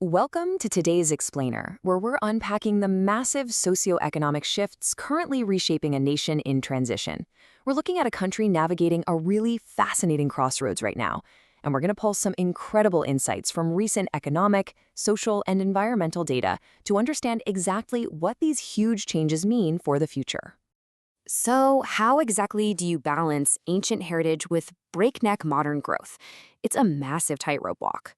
Welcome to today's Explainer, where we're unpacking the massive socioeconomic shifts currently reshaping a nation in transition. We're looking at a country navigating a really fascinating crossroads right now, and we're going to pull some incredible insights from recent economic, social, and environmental data to understand exactly what these huge changes mean for the future. So, how exactly do you balance ancient heritage with breakneck modern growth? It's a massive tightrope walk.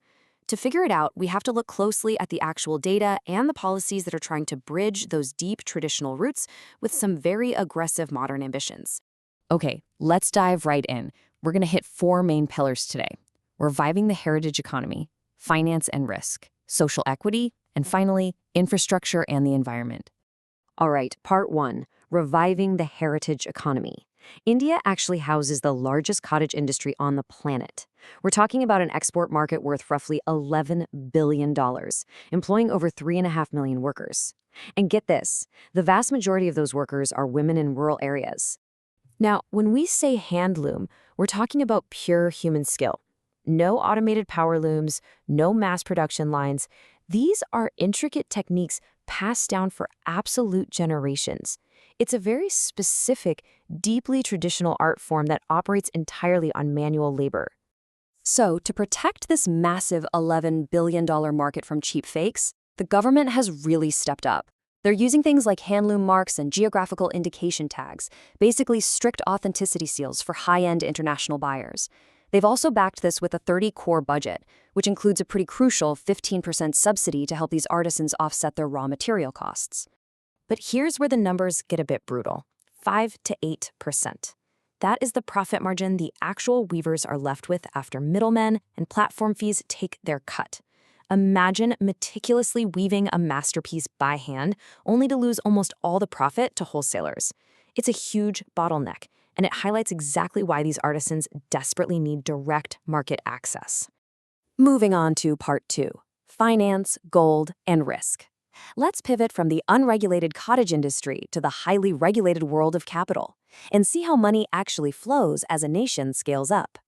To figure it out, we have to look closely at the actual data and the policies that are trying to bridge those deep traditional roots with some very aggressive modern ambitions. Okay, let's dive right in. We're going to hit four main pillars today: reviving the heritage economy, finance and risk, social equity, and finally, infrastructure and the environment. All right, part one, reviving the heritage economy. India actually houses the largest cottage industry on the planet. We're talking about an export market worth roughly $11 billion, employing over 3.5 million workers. And get this, the vast majority of those workers are women in rural areas. Now, when we say handloom, we're talking about pure human skill. No automated power looms, no mass production lines. These are intricate techniques passed down for absolute generations. It's a very specific, deeply traditional art form that operates entirely on manual labor. So, to protect this massive $11 billion market from cheap fakes, the government has really stepped up. They're using things like handloom marks and geographical indication tags, basically strict authenticity seals for high-end international buyers. They've also backed this with a 30-core budget, which includes a pretty crucial 15% subsidy to help these artisans offset their raw material costs. But here's where the numbers get a bit brutal: 5 to 8%. That is the profit margin the actual weavers are left with after middlemen and platform fees take their cut. Imagine meticulously weaving a masterpiece by hand, only to lose almost all the profit to wholesalers. It's a huge bottleneck, and it highlights exactly why these artisans desperately need direct market access. Moving on to part two, finance, gold, and risk. Let's pivot from the unregulated cottage industry to the highly regulated world of capital and see how money actually flows as a nation scales up.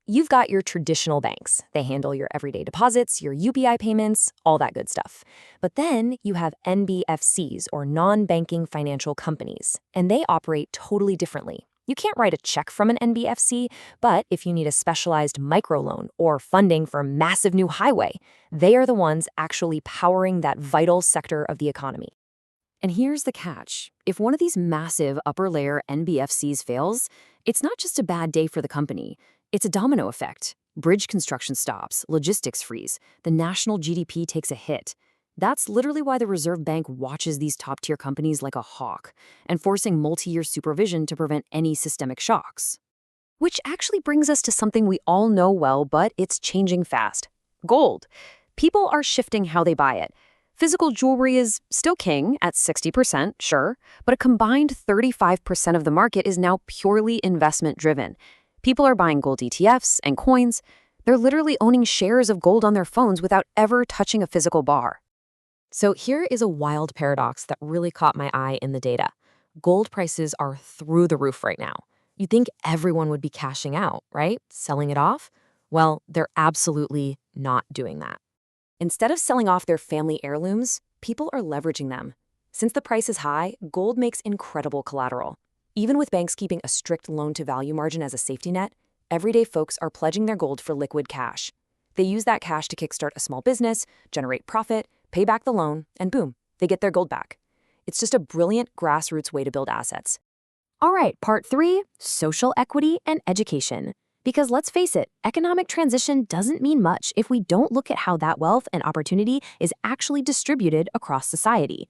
You've got your traditional banks. They handle your everyday deposits, your UPI payments, all that good stuff. But then you have NBFCs, or non-banking financial companies, and they operate totally differently. You can't write a check from an NBFC, but if you need a specialized microloan or funding for a massive new highway, they are the ones actually powering that vital sector of the economy. And here's the catch. If one of these massive upper-layer NBFCs fails, it's not just a bad day for the company. It's a domino effect. Bridge construction stops, logistics freeze, the national GDP takes a hit. That's literally why the Reserve Bank watches these top-tier companies like a hawk, enforcing multi-year supervision to prevent any systemic shocks. Which actually brings us to something we all know well, but it's changing fast: gold. People are shifting how they buy it. Physical jewelry is still king at 60%, sure, but a combined 35% of the market is now purely investment-driven. People are buying gold ETFs and coins. They're literally owning shares of gold on their phones without ever touching a physical bar. So here is a wild paradox that really caught my eye in the data. Gold prices are through the roof right now. You'd think everyone would be cashing out, right? Selling it off? Well, they're absolutely not doing that. Instead of selling off their family heirlooms, people are leveraging them. Since the price is high, gold makes incredible collateral. Even with banks keeping a strict loan-to-value margin as a safety net, everyday folks are pledging their gold for liquid cash. They use that cash to kickstart a small business, generate profit, pay back the loan, and boom, they get their gold back. It's just a brilliant grassroots way to build assets. All right, part three, social equity and education. Because let's face it, economic transition doesn't mean much if we don't look at how that wealth and opportunity is actually distributed across society.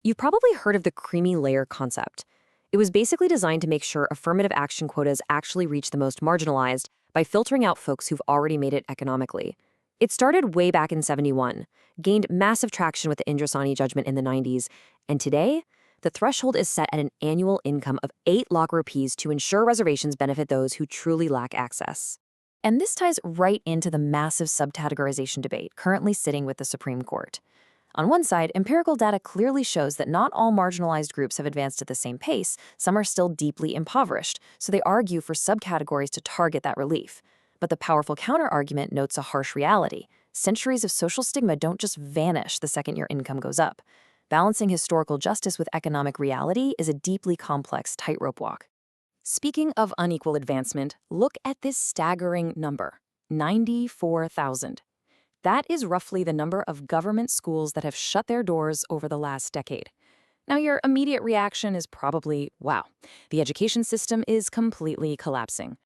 You've probably heard of the creamy layer concept. It was basically designed to make sure affirmative action quotas actually reach the most marginalized by filtering out folks who've already made it economically. It started way back in '71, gained massive traction with the Indrasani judgment in the '90s, and today, the threshold is set at an annual income of 8 lakh rupees to ensure reservations benefit those who truly lack access. And this ties right into the massive subcategorization debate currently sitting with the Supreme Court. On one side, empirical data clearly shows that not all marginalized groups have advanced at the same pace. Some are still deeply impoverished, so they argue for subcategories to target that relief. But the powerful counterargument notes a harsh reality. Centuries of social stigma don't just vanish the second your income goes up. Balancing historical justice with economic reality is a deeply complex tightrope walk. Speaking of unequal advancement, look at this staggering number, 94,000. That is roughly the number of government schools that have shut their doors over the last decade. Now, your immediate reaction is probably, wow, the education system is completely collapsing.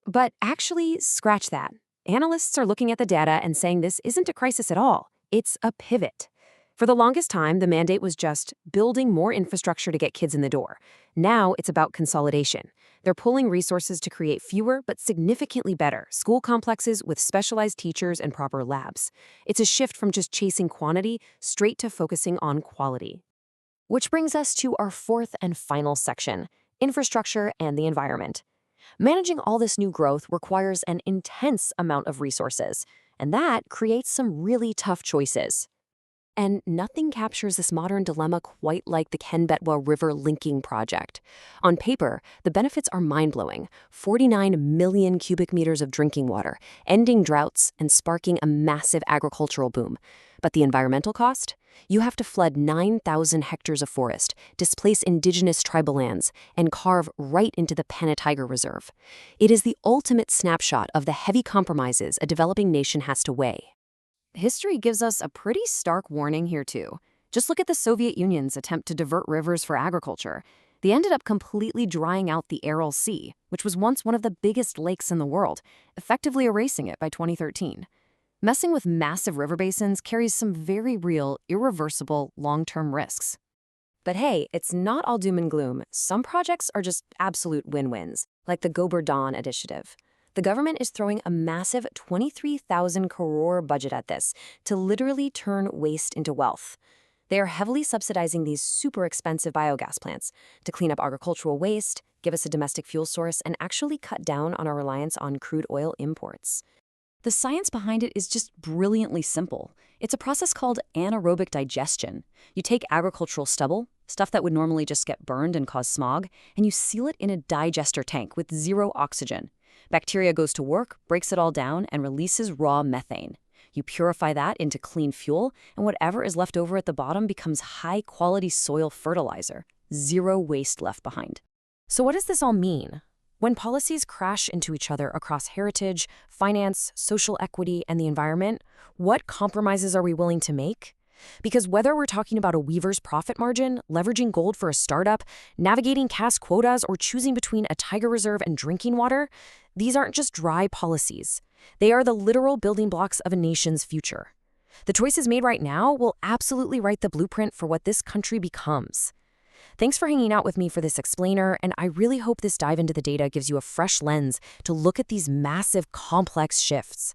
But actually, scratch that. Analysts are looking at the data and saying this isn't a crisis at all. It's a pivot. For the longest time, the mandate was just building more infrastructure to get kids in the door. Now it's about consolidation. They're pulling resources to create fewer but significantly better school complexes with specialized teachers and proper labs. It's a shift from just chasing quantity straight to focusing on quality. Which brings us to our fourth and final section, infrastructure and the environment. Managing all this new growth requires an intense amount of resources, and that creates some really tough choices. And nothing captures this modern dilemma quite like the Ken-Betwa River Linking Project. On paper, the benefits are mind-blowing: 49 million cubic meters of drinking water, ending droughts, and sparking a massive agricultural boom. But the environmental cost? You have to flood 9,000 hectares of forest, displace indigenous tribal lands, and carve right into the Pana Tiger Reserve. It is the ultimate snapshot of the heavy compromises a developing nation has to weigh. History gives us a pretty stark warning here, too. Just look at the Soviet Union's attempt to divert rivers for agriculture. They ended up completely drying out the Aral Sea, which was once one of the biggest lakes in the world, effectively erasing it by 2013. Messing with massive river basins carries some very real, irreversible, long-term risks. But hey, it's not all doom and gloom. Some projects are just absolute win-wins, like the Gobardhan initiative. The government is throwing a massive 23,000 crore budget at this to literally turn waste into wealth. They are heavily subsidizing these super expensive biogas plants to clean up agricultural waste, give us a domestic fuel source, and actually cut down on our reliance on crude oil imports. The science behind it is just brilliantly simple. It's a process called anaerobic digestion. You take agricultural stubble, stuff that would normally just get burned and cause smog, and you seal it in a digester tank with zero oxygen. Bacteria goes to work, breaks it all down, and releases raw methane. You purify that into clean fuel, and whatever is left over at the bottom becomes high-quality soil fertilizer. Zero waste left behind. So what does this all mean? When policies crash into each other across heritage, finance, social equity, and the environment, what compromises are we willing to make? Because whether we're talking about a weaver's profit margin, leveraging gold for a startup, navigating caste quotas, or choosing between a tiger reserve and drinking water, these aren't just dry policies. They are the literal building blocks of a nation's future. The choices made right now will absolutely write the blueprint for what this country becomes. Thanks for hanging out with me for this explainer, and I really hope this dive into the data gives you a fresh lens to look at these massive, complex shifts.